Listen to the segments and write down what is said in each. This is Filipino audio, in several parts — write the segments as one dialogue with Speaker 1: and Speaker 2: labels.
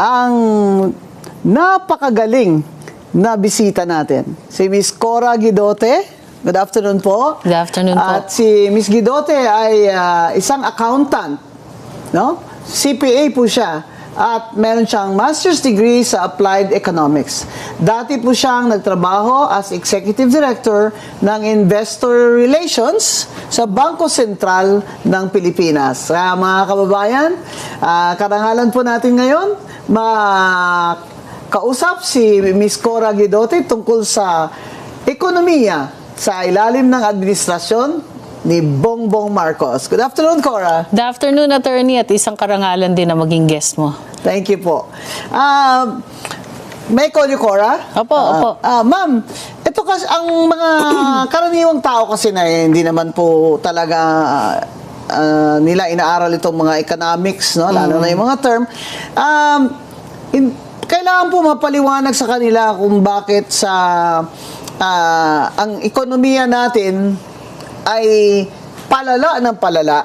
Speaker 1: ang napakagaling na bisita natin. Si Miss Cora Guidote. Good afternoon po.
Speaker 2: Good afternoon po.
Speaker 1: At si Miss Guidote ay isang accountant. No? CPA po siya. At meron siyang master's degree sa Applied Economics. Dati po siyang nagtrabaho as Executive Director ng Investor Relations sa Bangko Sentral ng Pilipinas. Kaya mga kababayan, karangalan po natin ngayon, kausap si Ms. Cora Guidote tungkol sa ekonomiya sa ilalim ng administrasyon ni Bongbong Marcos. Good afternoon, Cora.
Speaker 2: Good afternoon, attorney, at isang karangalan din na maging guest mo.
Speaker 1: Thank you po. May call you, Cora?
Speaker 2: Opo, opo.
Speaker 1: Ma'am, ito kasi ang mga karaniwang tao kasi na hindi naman po talaga nila inaaral itong mga economics, no? Lalo na yung mga term. Kailangan po mapaliwanag sa kanila kung bakit ang ekonomiya natin ay palala ng palala.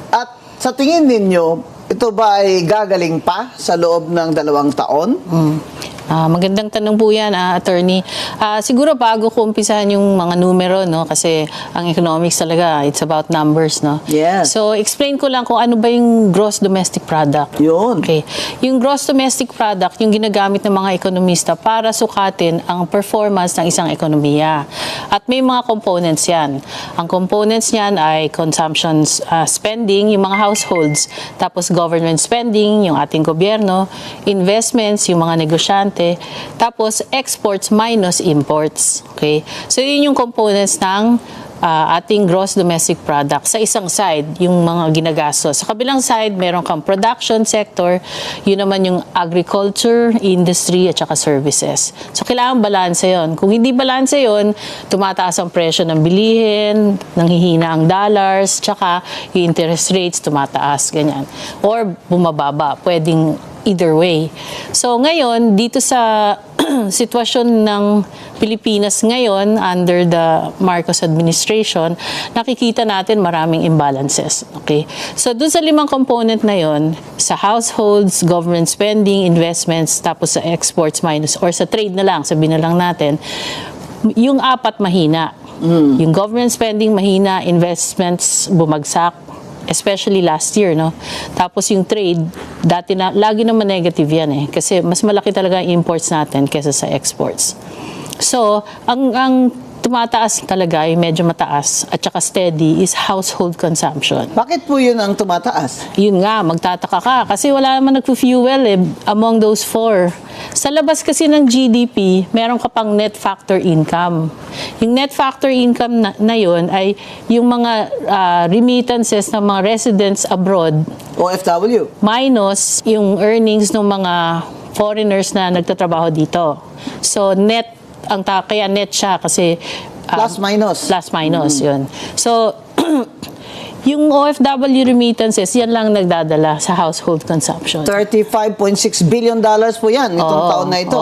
Speaker 1: At sa tingin ninyo, ito ba ay gagaling pa sa loob ng 2 taon?
Speaker 2: Magandang tanong po yan, attorney. Siguro bago ko umpisahan yung mga numero, no? Kasi ang economics talaga, it's about numbers, no?
Speaker 1: Yes.
Speaker 2: So, explain ko lang kung ano ba yung gross domestic product.
Speaker 1: Yun.
Speaker 2: Okay. Yung gross domestic product, yung ginagamit ng mga ekonomista para sukatin ang performance ng isang ekonomiya. At may mga components yan. Ang components niyan ay consumption spending, yung mga households, tapos government spending, yung ating gobyerno, investments, yung mga negosyante, tapos exports minus imports. Okay? So, yun yung components ng ating gross domestic product. Sa isang side, yung mga ginagastos. Sa kabilang side, meron kang production sector, yun naman yung agriculture, industry, at saka services. So, kailangan balanse yun. Kung hindi balanse yun, tumataas ang presyo ng bilihin, nanghihina ang dollars, tsaka yung interest rates tumataas, ganyan. Or bumababa, pwedeng either way. So, ngayon, dito sa sitwasyon ng Pilipinas ngayon under the Marcos administration, nakikita natin maraming imbalances. Okay? So, dun sa 5 component na yon, sa households, government spending, investments, tapos sa exports minus, or sa trade na lang, sabihin na lang natin, yung 4 mahina. Yung government spending mahina, investments bumagsak, especially last year, no? Tapos yung trade, lagi naman negative yan eh. Kasi mas malaki talaga ang imports natin kaysa sa exports. So, ang tumataas talaga, yung medyo mataas, at saka steady, is household consumption.
Speaker 1: Bakit po yun ang tumataas?
Speaker 2: Yun nga, magtataka ka. Kasi wala naman nagfu-fuel eh, among those 4. Sa labas kasi ng GDP, meron ka pang net factor income. Yung net factor income na yun ay yung mga remittances ng mga residents abroad.
Speaker 1: OFW.
Speaker 2: Minus yung earnings ng mga foreigners na nagtatrabaho dito. So, net, kaya net siya kasi
Speaker 1: Plus minus.
Speaker 2: Plus minus, yun. So, yung OFW remittances, yan lang nagdadala sa household consumption.
Speaker 1: $35.6 billion po yan itong taon na ito.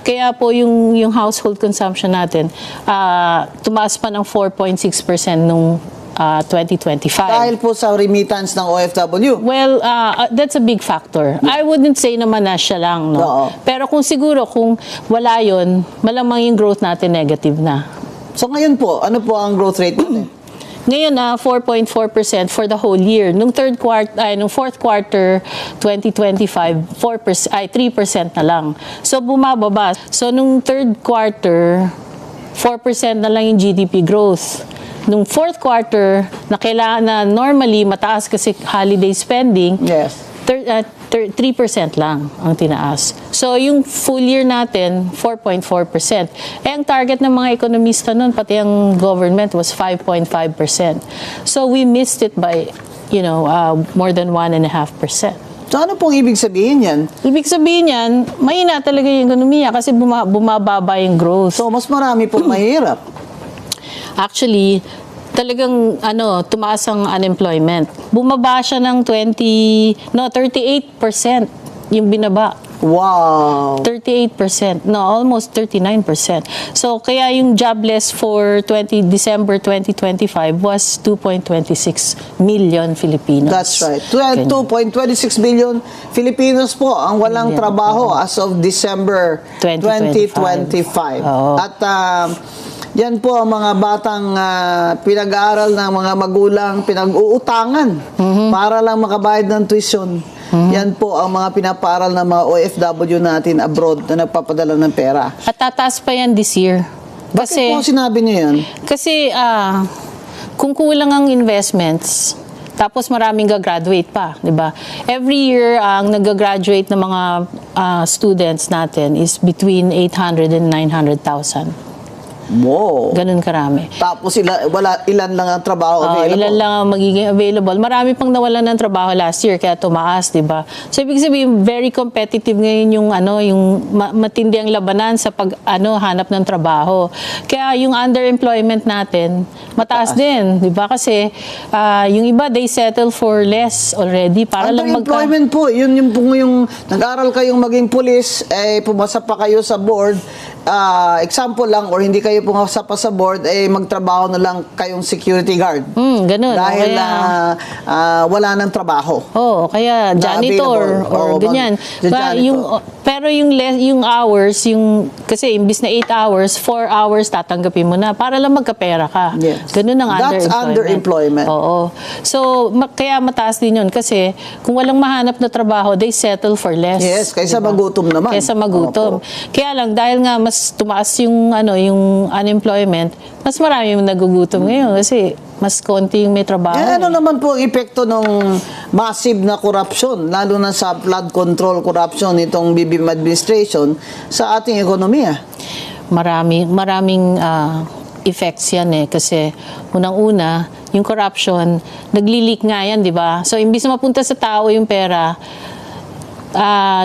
Speaker 2: Kaya po yung household consumption natin, tumaas pa ng 4.6% nung 2025.
Speaker 1: Dahil po sa remittance ng OFW.
Speaker 2: Well, that's a big factor. I wouldn't say naman na siya lang, no?
Speaker 1: Oo.
Speaker 2: Pero kung siguro, kung wala yun, malamang yung growth natin negative na.
Speaker 1: So ngayon po, ano po ang growth rate natin?
Speaker 2: Ngayon, 4.4% for the whole year. Nung fourth quarter 2025, 3% na lang. So bumababa. So nung third quarter, 4% na lang yung GDP growth. Nung fourth quarter, na kailangan na normally mataas kasi holiday spending,
Speaker 1: Yes.
Speaker 2: 3% lang ang tinaas. So, yung full year natin, 4.4%. Ang target ng mga ekonomista nun, pati ang government, was 5.5%. So, we missed it by, more than 1.5%.
Speaker 1: So ano pong ibig sabihin yan?
Speaker 2: Ibig sabihin yan, mahina talaga yung ekonomiya kasi bumababa yung growth.
Speaker 1: So mas marami pong mahirap.
Speaker 2: Actually, talagang tumaas ang unemployment. Bumaba siya ng 38% yung binaba.
Speaker 1: Wow.
Speaker 2: 38%. No, almost 39%. So, kaya yung jobless for December 2025 was 2.26 million Filipinos.
Speaker 1: That's right.
Speaker 2: Ganyan.
Speaker 1: 2.26 million Filipinos po ang walang
Speaker 2: Million.
Speaker 1: trabaho as of December 2025.
Speaker 2: Oo.
Speaker 1: At yan po ang mga batang pinag-aaral ng mga magulang, pinag-uutangan para lang makabayad ng tuition. Yan po ang mga pinapaaral ng mga OFW natin abroad na nagpapadala ng pera.
Speaker 2: At tataas pa yan this year.
Speaker 1: Bakit po sinabi niyo yan?
Speaker 2: Kasi kung kulang ang investments, tapos maraming gagraduate pa, di ba? Every year, ang nag-graduate ng mga students natin is between 800 and 900,000.
Speaker 1: Wow.
Speaker 2: Ganun karami.
Speaker 1: Tapos ilan lang ang trabaho available.
Speaker 2: Ilan lang ang magiging available. Marami pang nawalan ng trabaho last year kaya tumaas, 'di ba? So ibig sabihin very competitive ngayon yung matindi ang labanan sa hanap ng trabaho. Kaya yung underemployment natin mataas din, 'di ba? Kasi yung iba they settle for less already para lang
Speaker 1: Underemployment po, yun yung nag-aral kayong maging pulis, pumasa pa kayo sa board, example lang, or hindi kayo pumasa pa sa board, magtrabaho na lang kayong security guard.
Speaker 2: Ganun.
Speaker 1: Dahil wala nang trabaho.
Speaker 2: Kaya janitor or ganyan. Pero yung hours, kasi imbis na 8 hours, 4 hours tatanggapin mo na para lang magkapera ka.
Speaker 1: Yes.
Speaker 2: Ganun ang
Speaker 1: That's underemployment.
Speaker 2: Oo. So, kaya mataas din yun kasi kung walang mahanap na trabaho, they settle for less.
Speaker 1: Yes, kaysa magutom naman.
Speaker 2: Kaysa magutom.
Speaker 1: Opo.
Speaker 2: Kaya lang, dahil nga mas tumaas yung unemployment, mas marami yung nagugutom ngayon kasi mas konti yung may trabaho.
Speaker 1: Ano naman po ang epekto ng massive na korupsyon, lalo na sa flood control corruption nitong BBM administration sa ating ekonomiya?
Speaker 2: Maraming effects yan kasi unang-una, yung corruption, nagli-leak nga yan, di ba? So, imbis na mapunta sa tao yung pera,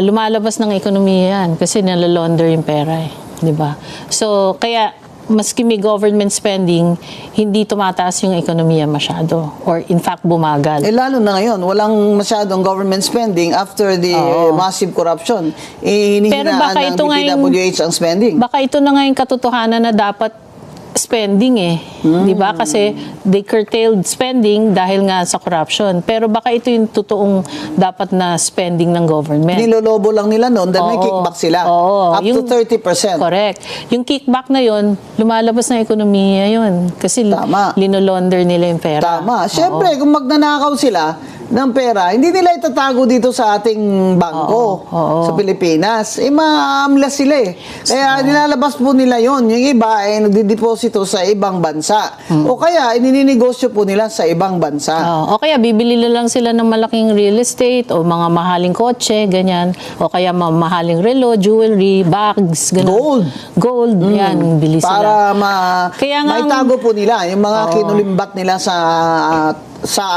Speaker 2: lumalabas ng ekonomiya yan kasi nalalaunder yung pera di ba? So, kaya maski may government spending, hindi tumataas yung ekonomiya masyado. Or in fact, bumagal.
Speaker 1: Lalo na ngayon, walang masyadong government spending after the massive corruption. Hinihinaan ng DPWH ang spending.
Speaker 2: Baka ito na nga yung katotohanan na dapat spending di ba? Kasi they curtailed spending dahil nga sa corruption. Pero baka ito yung totoong dapat na spending ng government.
Speaker 1: Nilolobo lang nila noon dahil may kickback sila. Up to 30%.
Speaker 2: Correct. Yung kickback na yon, lumalabas ng ekonomiya yon. Kasi linolonder nila yung pera.
Speaker 1: Tama. Siyempre, kung magnanakaw sila ng pera, hindi nila itatago dito sa ating bangko sa Pilipinas. Maamlas sila Kaya nilalabas po nila yon. Yung iba ay nagdideposito sa ibang bansa. O kaya inininegosyo po nila sa ibang bansa.
Speaker 2: O kaya bibili lang sila ng malaking real estate o mga mahaling kotse, ganyan. O kaya mahaling relo, jewelry, bags, ganun.
Speaker 1: Gold.
Speaker 2: Yan, bili
Speaker 1: Para
Speaker 2: sila.
Speaker 1: maitago po nila yung mga kinulimbat nila sa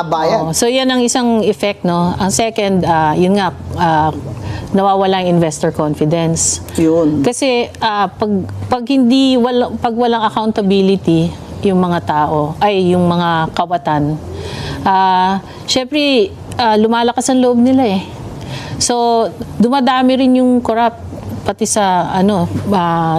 Speaker 1: bayan.
Speaker 2: So yan ang isang effect, no? Ang second, yun nga, nawawala yung investor confidence.
Speaker 1: Yun.
Speaker 2: Kasi pag walang accountability yung mga tao, yung mga kawatan, syempre lumalakas ang loob nila So dumadami rin yung corrupt pati sa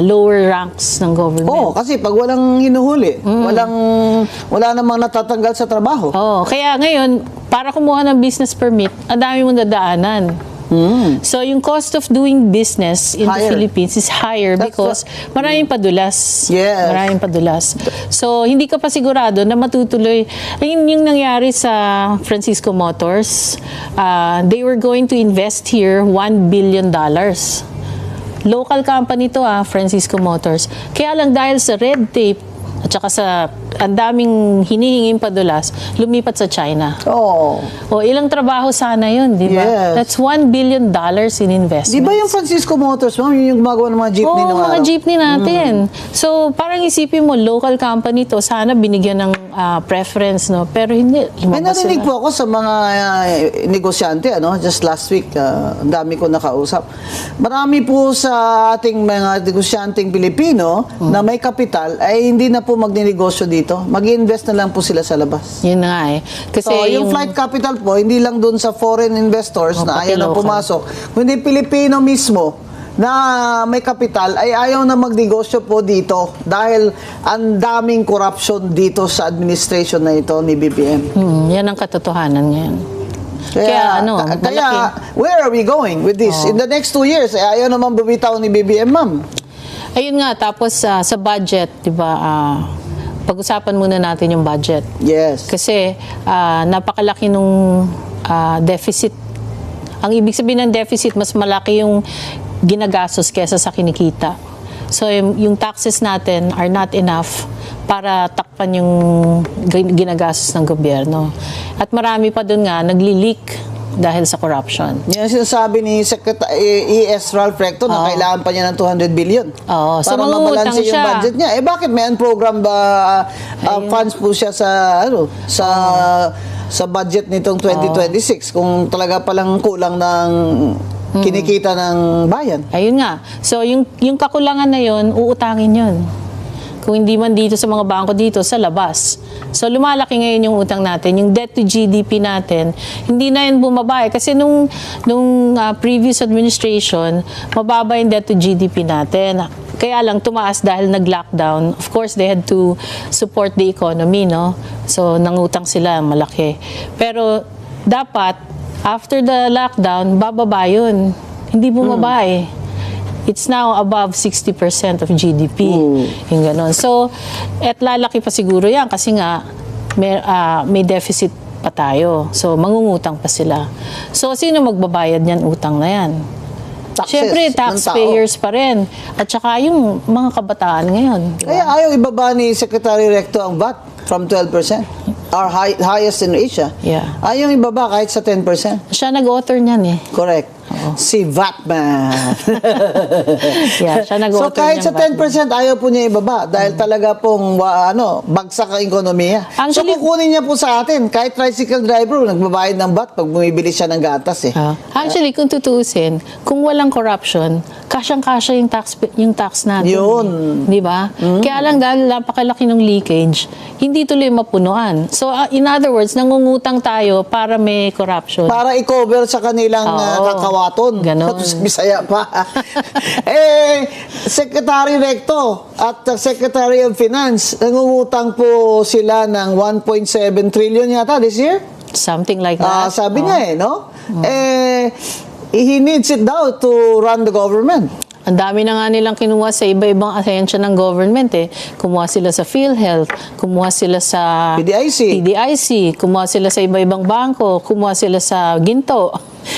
Speaker 2: lower ranks ng government.
Speaker 1: Kasi pag walang hinuhuli, wala namang natatanggal sa trabaho.
Speaker 2: Kaya ngayon, para kumuha ng business permit, ang dami mong dadaanan. So, yung cost of doing business in the Philippines is higher because maraming padulas.
Speaker 1: Yes.
Speaker 2: Maraming padulas. So, hindi ka pa sigurado na matutuloy. Yung nangyari sa Francisco Motors, they were going to invest here $1 billion. Local company to Francisco Motors. Kaya lang dahil sa red tape at saka sa ang daming hinihinging padulas, lumipat sa China. Ilang trabaho sana yun, di ba?
Speaker 1: Yes.
Speaker 2: That's $1 billion in investments.
Speaker 1: Di ba yung Francisco Motors, ma'am, yung gumagawa ng mga jeepney nung
Speaker 2: mga
Speaker 1: araw?
Speaker 2: jeepney natin. So, parang isipin mo, local company to, sana binigyan ng preference, no? Pero hindi.
Speaker 1: May narinig po ako sa mga negosyante, just last week, ang dami ko nakausap. Marami po sa ating mga negosyanteng Pilipino na may kapital ay hindi na po po magninegosyo dito. Mag-invest na lang po sila sa labas.
Speaker 2: Yun na nga eh. Kasi
Speaker 1: So, yung flight capital po, hindi lang doon sa foreign investors na
Speaker 2: pati
Speaker 1: ayaw na
Speaker 2: local.
Speaker 1: pumasok, kundi Pilipino mismo na may kapital ay ayaw na magnegosyo po dito dahil ang daming corruption dito sa administration na ito ni BBM.
Speaker 2: yan ang katotohanan ngayon. Kaya ano,
Speaker 1: kaya where are we going with this? In the next 2 years, ayaw naman bumitaw ni BBM, ma'am.
Speaker 2: Ayun nga, tapos sa budget, di ba, pag-usapan muna natin yung budget.
Speaker 1: Yes.
Speaker 2: Kasi napakalaki nung deficit. Ang ibig sabihin ng deficit, mas malaki yung ginagastos kesa sa kinikita. So yung taxes natin are not enough para takpan yung ginagastos ng gobyerno. At marami pa dun nga nagli-leak dahil sa corruption.
Speaker 1: Yan ang sinasabi ni Secretary E.S. Ralph Recto na kailangan pa niya ng 200 billion
Speaker 2: Oo. So,
Speaker 1: para
Speaker 2: mangungutang
Speaker 1: mabalanse yung
Speaker 2: siya.
Speaker 1: budget niya. Eh bakit may unprogram ba funds po siya sa sa budget nitong 2026 kung talaga palang kulang ng kinikita ng bayan?
Speaker 2: Ayun nga. So yung kakulangan na yun, uutangin yun. Kung hindi man dito sa mga bangko dito, sa labas. So lumalaki ngayon yung utang natin. Yung debt to GDP natin, hindi na yun bumaba eh. Kasi nung previous administration, mababa yung debt to GDP natin. Kaya lang tumaas dahil nag-lockdown. Of course, they had to support the economy, no? So nangutang sila, malaki. Pero dapat, after the lockdown, bababa yun. Hindi bumaba eh. It's now above 60% of GDP. Yung ganon. So, at lalaki pa siguro yan kasi nga may deficit pa tayo. So, mangungutang pa sila. So, sino magbabayad niyan utang na yan?
Speaker 1: Taxes
Speaker 2: Siyempre,
Speaker 1: ng tao.
Speaker 2: taxpayers pa rin. At saka yung mga kabataan ngayon. Diba?
Speaker 1: Kaya ayaw ibaba ni Secretary Recto ang VAT from 12%. Our highest in Asia.
Speaker 2: Yeah.
Speaker 1: Ayaw ibaba kahit sa 10%.
Speaker 2: Siya nag-author niyan eh.
Speaker 1: Correct. Si Vatman.
Speaker 2: Yeah, siya
Speaker 1: So
Speaker 2: nag-author
Speaker 1: kahit sa
Speaker 2: niyan,
Speaker 1: 10% ayaw po niya ibaba dahil talaga pong bagsak ang ekonomiya.
Speaker 2: Actually-
Speaker 1: So kukunin niya po sa atin kahit tricycle driver nagbabayad ng VAT pag bumibili siya ng gatas eh.
Speaker 2: Actually, kung tutuusin, kung walang corruption, kasyang-kasya yung tax natin.
Speaker 1: Yun.
Speaker 2: Eh. Di ba? Kaya lang dahil napakalaki ng leakage, hindi tuloy mapunuan. So, in other words, nangungutang tayo para may corruption.
Speaker 1: Para i-cover sa kanilang
Speaker 2: Oo.
Speaker 1: kakawaton.
Speaker 2: Ganon.
Speaker 1: Sa Bisaya pa. Secretary Recto at Secretary of Finance, nangungutang po sila ng 1.7 trillion yata this year?
Speaker 2: Something like that.
Speaker 1: Sabi niya no? He needs it daw to run the government.
Speaker 2: Ang dami na nga nilang kinuha sa iba-ibang ahensya ng government eh. Kumuha sila sa PhilHealth, kumuha sila sa PDIC, kumuha sila sa iba-ibang bangko, kumuha sila sa Ginto.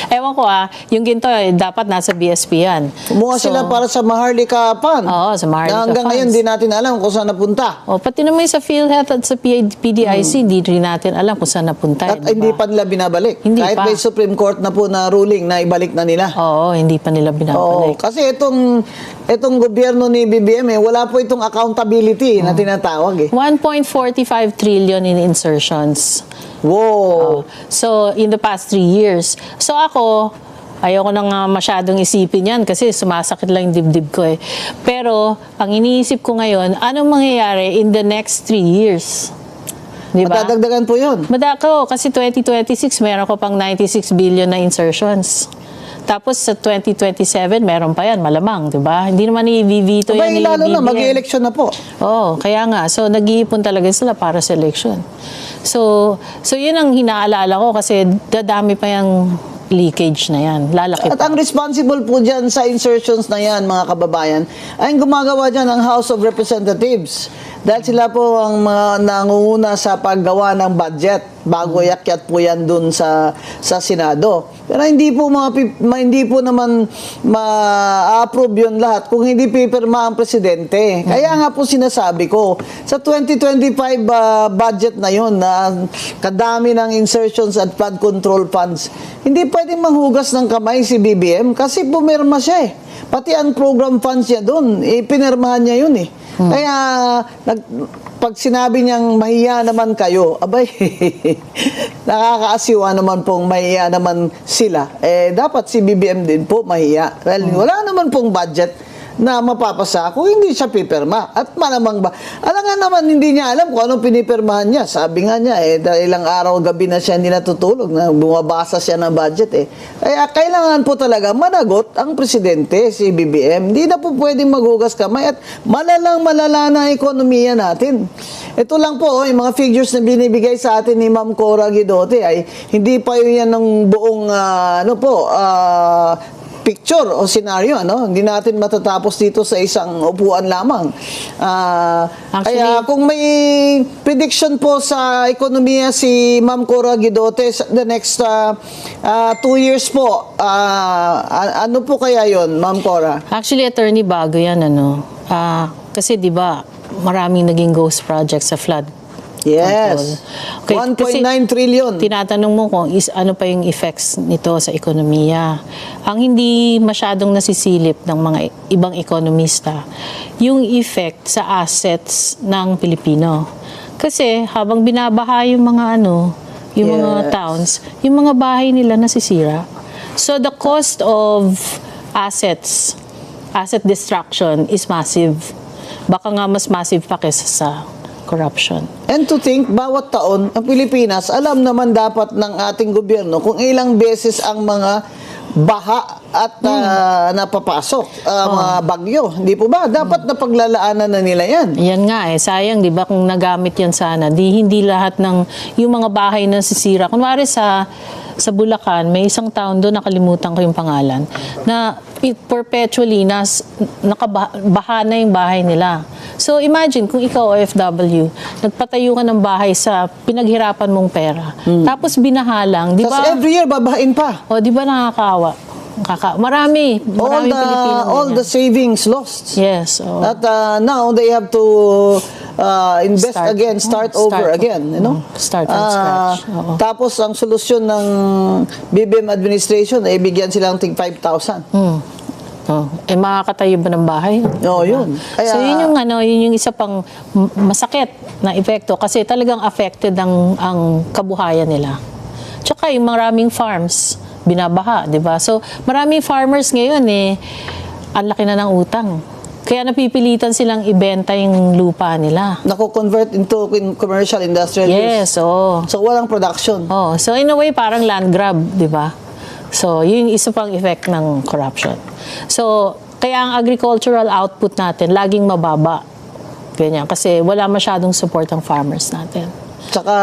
Speaker 2: Ewan ko yung Ginto dapat nasa BSP yan.
Speaker 1: Kumuha sila para sa Maharlika Fund.
Speaker 2: Oo, sa Maharlika
Speaker 1: na hanggang ngayon
Speaker 2: Funds.
Speaker 1: di natin alam kung saan napunta.
Speaker 2: Pati naman sa PhilHealth at sa PDIC, hindi rin natin alam kung saan napunta.
Speaker 1: At hindi pa nila binabalik.
Speaker 2: Hindi
Speaker 1: Kahit
Speaker 2: pa.
Speaker 1: may Supreme Court na po na ruling na ibalik na nila.
Speaker 2: Oo, hindi pa nila binabalik.
Speaker 1: Kasi itong gobyerno ni BBM wala po itong accountability na tinatawag
Speaker 2: 1.45 trillion in insertions.
Speaker 1: Wow.
Speaker 2: So, in the past 3 years. So, ako, ayoko nang masyadong isipin yan kasi sumasakit lang yung dibdib ko eh. Pero, ang iniisip ko ngayon, anong mangyayari in the next 3 years? Diba?
Speaker 1: Matadagdagan po yun.
Speaker 2: Madako, kasi 2026, meron ko pang 96 billion na insertions. Tapos sa 2027, meron pa yan, malamang, di ba? Hindi naman i-veto yan ni
Speaker 1: Lalo na,
Speaker 2: BBM.
Speaker 1: mag-election na po.
Speaker 2: Kaya nga. So, nag-iipon talaga sila para sa election. So yun ang hinaalala ko kasi dadami pa yung leakage na yan. Lalaki
Speaker 1: At
Speaker 2: pa.
Speaker 1: ang responsible po dyan sa insertions na yan, mga kababayan, ay gumagawa dyan ang House of Representatives. Dahil sila po ang mga nangunguna sa paggawa ng budget bago yakyat po yan dun sa Senado. Pero hindi po hindi po naman ma-approve yun lahat kung hindi pipirma ang presidente. Kaya nga po sinasabi ko, sa 2025 budget na yun, na kadami ng insertions at flood control funds, hindi pwedeng manghugas ng kamay si BBM kasi pumirma siya eh. Pati ang program funds niya doon, pinirmahan niya yun eh. Kaya, pag sinabi niyang mahiya naman kayo, abay, nakakaasiwa naman pong mahiya naman sila. Dapat si BBM din po mahiya. Dahil wala naman pong budget na mapapasa kung hindi siya pipirma. At malamang ba, alam nga naman, hindi niya alam kung anong pinipirmahan niya. Sabi nga niya, dahil ilang araw, gabi na siya hindi natutulog, na bumabasa siya ng budget Kaya kailangan po talaga managot ang presidente, si BBM. Hindi na po pwedeng maghugas kamay at malala na ang ekonomiya natin. Ito lang po, yung mga figures na binibigay sa atin ni Ma'am Cora Guidote ay hindi pa yun yan ng buong picture o scenario, hindi natin matatapos dito sa isang upuan lamang. Kaya kung may prediction po sa ekonomiya si Ma'am Cora Guidote sa the next 2 years po, ano po kaya yon, Ma'am Cora?
Speaker 2: Actually, attorney, bago yan, kasi di ba maraming naging ghost project sa flood
Speaker 1: Yes.
Speaker 2: control. Okay,
Speaker 1: 1.9 trillion.
Speaker 2: Tinatanong mo kung ano pa yung effects nito sa ekonomiya. Ang hindi masyadong nasisilip ng mga ibang ekonomista, yung effect sa assets ng Pilipino. Kasi habang binabaha yung mga yung mga towns, yung mga bahay nila nasisira. So the cost of asset destruction is massive. Baka nga mas massive pa kaysa sa corruption.
Speaker 1: And to think, bawat taon, ang Pilipinas, alam naman dapat ng ating gobyerno kung ilang beses ang mga baha at napapasok, mga bagyo. Hindi po ba? Dapat na paglalaanan na nila yan.
Speaker 2: Yan nga sayang, di ba, kung nagamit yan sana, hindi lahat ng, yung mga bahay na sisira. Kunwari sa Bulacan, may isang town doon, nakalimutan ko yung pangalan, na perpetually nakabaha na yung bahay nila. So imagine kung ikaw OFW, nagpatayo ka ng bahay sa pinaghirapan mong pera, tapos binahalang, di ba?
Speaker 1: Tapos every year babahain pa.
Speaker 2: O, di ba nakakaawa? Maraming Pilipino.
Speaker 1: All the savings lost.
Speaker 2: Yes.
Speaker 1: At now they have to invest again, start over again,
Speaker 2: Start from scratch. Oo.
Speaker 1: Tapos ang solusyon ng BBM administration ay bigyan silang tig 5,000.
Speaker 2: Makakatayo ba ng bahay?
Speaker 1: Yun. Kaya,
Speaker 2: so yun yung isa pang masakit na epekto kasi talagang affected ang kabuhayan nila. Tsaka yung maraming farms binabaha, di ba? So maraming farmers ngayon ang laki na ng utang. Kaya napipilitan silang ibenta yung lupa nila.
Speaker 1: Nako-convert into commercial industrial use.
Speaker 2: Yes, oo.
Speaker 1: So walang production.
Speaker 2: So in a way parang land grab, di ba? So yun yung isa pang effect ng corruption. So kaya ang agricultural output natin laging mababa. Ganyan kasi wala masyadong support ang farmers natin.
Speaker 1: Tsaka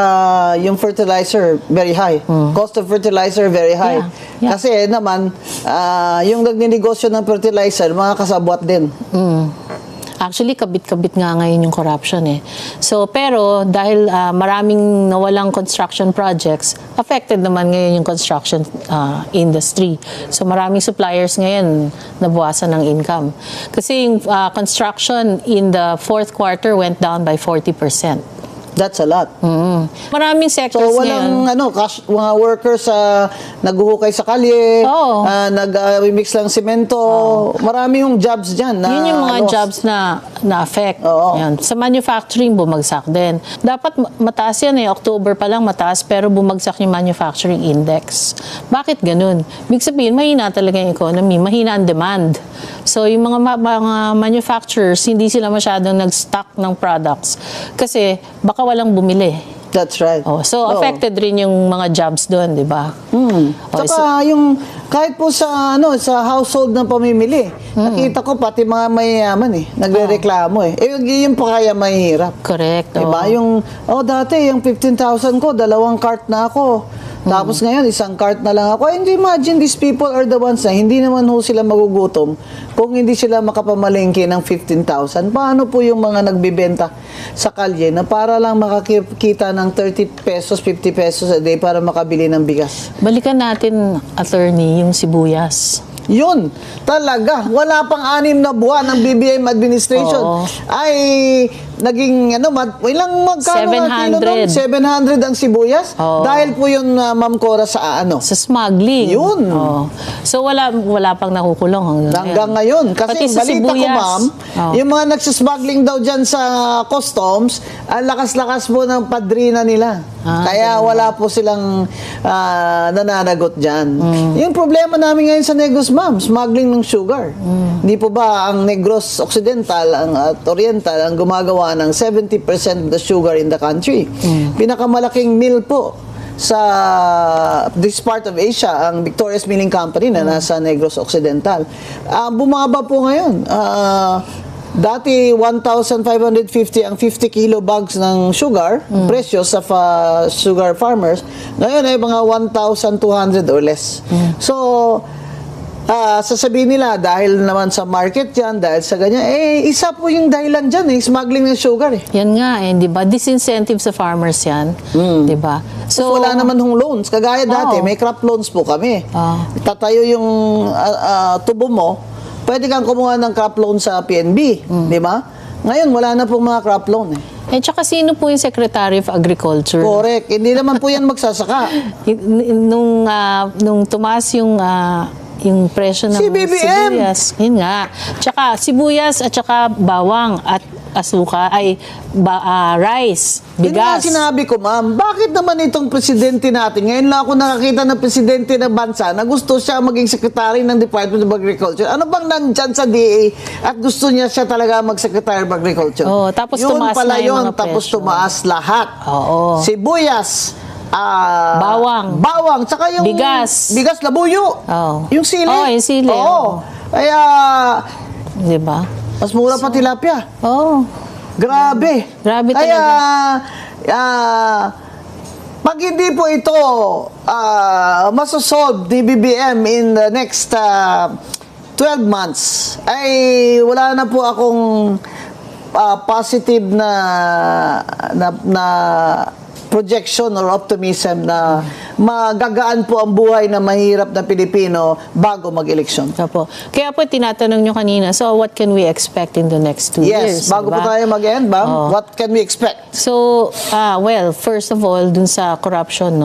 Speaker 1: yung fertilizer very high. Cost of fertilizer very high.
Speaker 2: Yeah.
Speaker 1: Kasi naman yung nagninegosyo ng fertilizer mga kasabwat din.
Speaker 2: Actually, kabit-kabit nga ngayon yung corruption So, pero dahil maraming nawalang construction projects, affected naman ngayon yung construction industry. So, maraming suppliers ngayon nabawasan ng income. Kasi yung construction in the fourth quarter went down by 40%.
Speaker 1: That's a lot.
Speaker 2: Maraming sectors
Speaker 1: So walang
Speaker 2: ngayon.
Speaker 1: mga workers naghuhukay sa kalye,
Speaker 2: Oo.
Speaker 1: nag-mix lang semento. Marami yung jobs diyan na
Speaker 2: Yun yung mga
Speaker 1: lost.
Speaker 2: jobs na affect.
Speaker 1: Oo.
Speaker 2: Yan. Sa manufacturing, bumagsak din. Dapat mataas yan October pa lang mataas, pero bumagsak yung manufacturing index. Bakit ganun? Ibig sabihin, mahina talaga yung economy, mahina ang demand. So, yung mga manufacturers, hindi sila masyadong nag-stock ng products. Kasi, baka walang bumili.
Speaker 1: That's right.
Speaker 2: So, affected rin yung mga jobs doon, di ba?
Speaker 1: Saka yung kahit po sa household ng pamimili, nakita ko pati mga mayayaman nagrereklamo yung pa kaya mahirap.
Speaker 2: Correct.
Speaker 1: Diba? Yung dati yung 15,000 ko, 2 cart na ako. Tapos ngayon, 1 cart na lang ako. And imagine, these people are the ones na hindi naman sila magugutom kung hindi sila makapamalengke ng 15,000. Paano po yung mga nagbibenta sa kalye na para lang makakita ng 30 pesos, 50 pesos a day para makabili ng bigas?
Speaker 2: Balikan natin, attorney, yung sibuyas.
Speaker 1: Yun, talaga. Wala pang 6 na buwan ng BBM administration.
Speaker 2: Oo.
Speaker 1: Ay naging ilang magkano nga kilo nun? 700 ang sibuyas.
Speaker 2: Oo.
Speaker 1: Dahil po yun, Ma'am Cora, sa
Speaker 2: Sa smuggling.
Speaker 1: Yun.
Speaker 2: Oo. So wala pang nakukulong
Speaker 1: hanggang ngayon. Kasi
Speaker 2: Pati sa
Speaker 1: balita ko,
Speaker 2: sibuyas.
Speaker 1: ma'am,
Speaker 2: Oo.
Speaker 1: yung mga nagsismuggling daw dyan sa customs, ang lakas-lakas po ng padrina nila. Kaya wala po silang nananagot dyan. Yung problema namin ngayon sa Negros, ma'am, smuggling ng sugar. Hindi po ba ang Negros Occidental at Oriental ang gumagawa ng 70% of the sugar in the country? Pinakamalaking mill po sa this part of Asia, ang Victoria's Milling Company na nasa Negros Occidental. Bumaba po ngayon. Dati 1,550 ang 50 kilo bags ng sugar, presyo sa sugar farmers. Ngayon ay mga 1,200 or less. So, sasabihin nila dahil naman sa market yan, dahil sa ganyan, isa po yung dahilan dyan, smuggling ng sugar
Speaker 2: Yan nga di ba? Disincentive sa farmers yan. Di ba?
Speaker 1: So, wala naman hong loans. Kagaya dati, may crop loans po kami. Tatayo yung tubo mo, pwede kang kumuha ng crop loan sa PNB, di ba? Ngayon, wala na pong mga crop loan
Speaker 2: tsaka sino po yung Secretary of Agriculture?
Speaker 1: Correct. Hindi naman po yan magsasaka.
Speaker 2: Nung tumaas yung presyo ng
Speaker 1: BBM.
Speaker 2: sibuyas. Yun nga. Tsaka sibuyas at tsaka bawang at asuka rice,
Speaker 1: Yun nga
Speaker 2: bigas.
Speaker 1: sinabi ko, ma'am, bakit naman itong presidente natin, ngayon lang ako nakakita ng presidente ng bansa na gusto siya maging secretary ng Department of Agriculture. Ano bang nandyan sa DA at gusto niya siya talaga mag-secretary of Agriculture?
Speaker 2: Tapos
Speaker 1: yun
Speaker 2: tumaas
Speaker 1: pala
Speaker 2: na yung
Speaker 1: yun,
Speaker 2: mga
Speaker 1: tapos
Speaker 2: presyo.
Speaker 1: tumaas lahat.
Speaker 2: Oo.
Speaker 1: Sibuyas,
Speaker 2: Bawang.
Speaker 1: tsaka yung
Speaker 2: Bigas.
Speaker 1: labuyo.
Speaker 2: Oo.
Speaker 1: Yung sili.
Speaker 2: Yung sili.
Speaker 1: Oo. Kaya,
Speaker 2: Di ba?
Speaker 1: mas mura pa tilapia. Grabe.
Speaker 2: Grabe
Speaker 1: Kaya, pag hindi po ito masosolve ni BBM in the next 12 months, ay wala na po akong positive na projection or optimism na magagaan po ang buhay ng mahirap na Pilipino bago mag-eleksyon.
Speaker 2: Opo. Kaya po tinatanong nyo kanina, so what can we expect in the next 2 years?
Speaker 1: Yes, bago po
Speaker 2: diba?
Speaker 1: tayo mag-end, ma'am, what can we expect?
Speaker 2: So, well, first of all, dun sa corruption,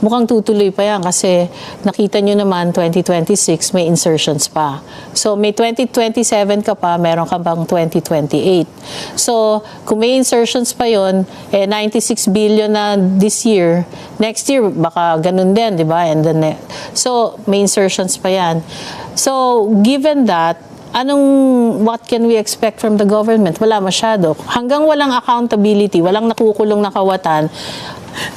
Speaker 2: mukhang tutuloy pa yan kasi nakita nyo naman 2026 may insertions pa. So may 2027 ka pa, meron ka bang 2028. So kung may insertions pa yon, 96 billion na this year, next year baka ganun din, di ba? And then, so may insertions pa yan. So given that, what can we expect from the government? Wala masyado. Hanggang walang accountability, walang nakukulong na kawatan,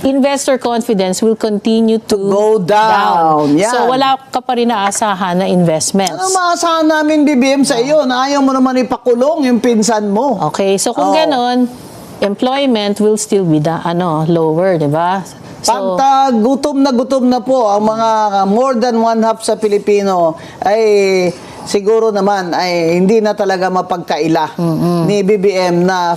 Speaker 2: investor confidence will continue to
Speaker 1: go down. Yan.
Speaker 2: So wala ka pa rin naasahan na investments.
Speaker 1: Ano maasahan namin, BBM, sa iyo na ayaw mo naman ipakulong yung pinsan mo?
Speaker 2: Okay, so kung ganon, employment will still be lower, di ba? So,
Speaker 1: Pagka gutom na po ang mga more than one half sa Pilipino, ay siguro naman ay hindi na talaga mapagkaila ni BBM na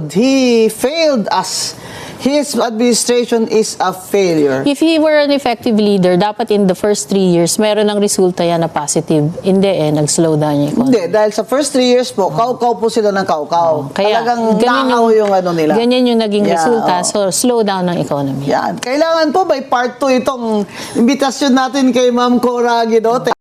Speaker 1: he failed us. His administration is a failure.
Speaker 2: if he were an effective leader, dapat in the first 3 years, meron ng resulta yan na positive. Hindi nag-slow down yung economy.
Speaker 1: Hindi, dahil sa first 3 years po, kaukaw po sila ng kaukaw.
Speaker 2: Kaya,
Speaker 1: talagang
Speaker 2: ganyan
Speaker 1: nakaw yung ano nila.
Speaker 2: Ganyan yung naging
Speaker 1: Yeah,
Speaker 2: resulta. So, slow down ng economy.
Speaker 1: Yan. Kailangan po may part 2 itong imbitasyon natin kay Ma'am Cora Guidote.